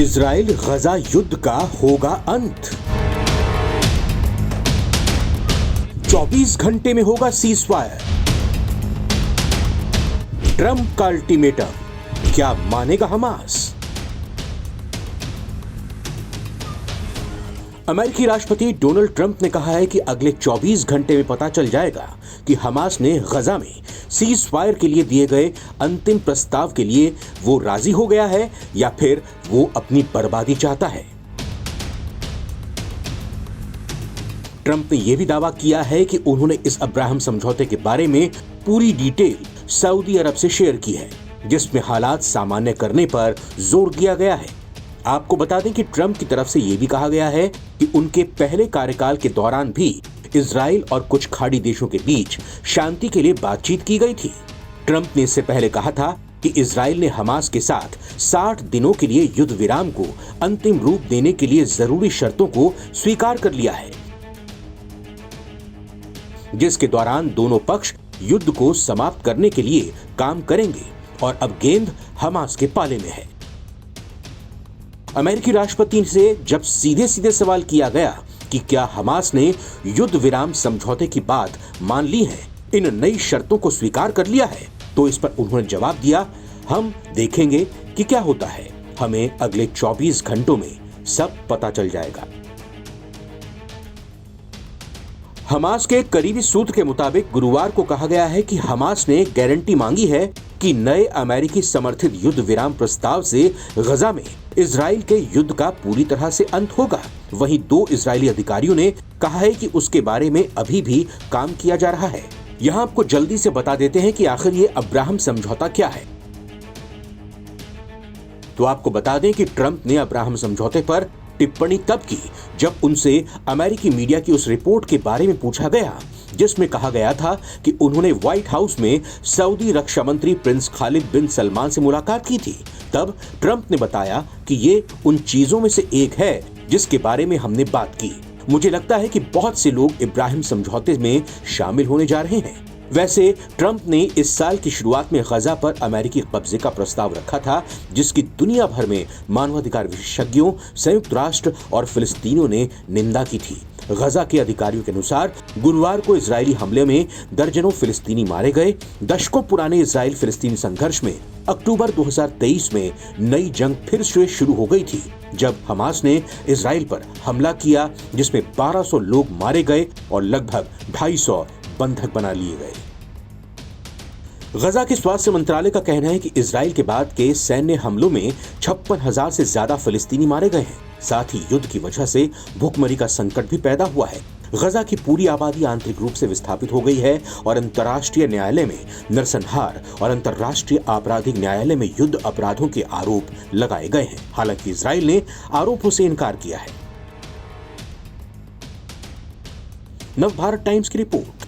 Israel गजा युद्ध का होगा अंत। 24 घंटे में होगा सीज फायर। ट्रंप का अल्टीमेटम, क्या मानेगा हमास? अमेरिकी राष्ट्रपति डोनाल्ड ट्रंप ने कहा है कि अगले 24 घंटे में पता चल जाएगा कि हमास ने गजा में सीज फायर के लिए दिए गए अंतिम प्रस्ताव के लिए वो राजी हो गया है या फिर वो अपनी बर्बादी चाहता है। ट्रंप ने यह भी दावा किया है कि उन्होंने इस अब्राहम समझौते के बारे में पूरी डिटेल सऊदी अरब से शेयर की है, जिसमें हालात सामान्य करने पर जोर दिया गया है। आपको बता दें कि ट्रंप की तरफ से यह भी कहा गया है कि उनके पहले कार्यकाल के दौरान भी इजराइल और कुछ खाड़ी देशों के बीच शांति के लिए बातचीत की गई थी। ट्रंप ने इससे पहले कहा था कि इजराइल ने हमास के साथ 60 दिनों के लिए युद्ध विराम को अंतिम रूप देने के लिए जरूरी शर्तों को स्वीकार कर लिया है, जिसके दौरान दोनों पक्ष युद्ध को समाप्त करने के लिए काम करेंगे और अब गेंद हमास के पाले में है। अमेरिकी राष्ट्रपति से जब सीधे सीधे सवाल किया गया कि क्या हमास ने युद्ध विराम समझौते की बात मान ली है, इन नई शर्तों को स्वीकार कर लिया है, तो इस पर उन्होंने जवाब दिया, हम देखेंगे कि क्या होता है, हमें अगले 24 घंटों में सब पता चल जाएगा। हमास के करीबी सूत्र के मुताबिक गुरुवार को कहा गया है कि हमास ने गारंटी मांगी है कि नए अमेरिकी समर्थित युद्ध विराम प्रस्ताव से गजा में इजराइल के युद्ध का पूरी तरह से अंत होगा। वहीं 2 इजरायली अधिकारियों ने कहा है कि उसके बारे में अभी भी काम किया जा रहा है। यहाँ आपको जल्दी से बता देते हैं कि आखिर ये अब्राहम समझौता क्या है। तो आपको बता दें कि ट्रंप ने अब्राहम समझौते पर टिप्पणी तब की जब उनसे अमेरिकी मीडिया की उस रिपोर्ट के बारे में पूछा गया जिसमें कहा गया था कि उन्होंने व्हाइट हाउस में सऊदी रक्षा मंत्री प्रिंस खालिद बिन सलमान से मुलाकात की थी। तब ट्रंप ने बताया कि ये उन चीजों में से एक है जिसके बारे में हमने बात की। मुझे लगता है कि बहुत से लोग इब्राहिम समझौते में शामिल होने जा रहे हैं। वैसे ट्रंप ने इस साल की शुरुआत में गजा पर अमेरिकी कब्जे का प्रस्ताव रखा था, जिसकी दुनिया भर में मानवाधिकार विशेषज्ञों, संयुक्त राष्ट्र और फिलिस्तीनियों ने निंदा की थी। गजा के अधिकारियों के अनुसार गुरुवार को इजरायली हमले में दर्जनों फिलिस्तीनी मारे गए। दशकों पुराने इजराइल फिलिस्तीनी संघर्ष में अक्टूबर 2023 में नई जंग फिर से शुरू हो गई थी, जब हमास ने इजराइल पर हमला किया, जिसमें 1200 लोग मारे गए और लगभग 250 बंधक बना लिए गए। गजा के स्वास्थ्य मंत्रालय का कहना है कि इजराइल के बाद के सैन्य हमलों में 56,000 से ज्यादा फिलिस्तीनी मारे गए हैं। साथ ही युद्ध की वजह से भूखमरी का संकट भी पैदा हुआ है। गजा की पूरी आबादी आंतरिक रूप से विस्थापित हो गई है और अंतर्राष्ट्रीय न्यायालय में नरसंहार और अंतर्राष्ट्रीय आपराधिक न्यायालय में युद्ध अपराधों के आरोप लगाए गए हैं। हालांकि इजराइल ने आरोपों से इनकार किया है। नवभारत टाइम्स की रिपोर्ट।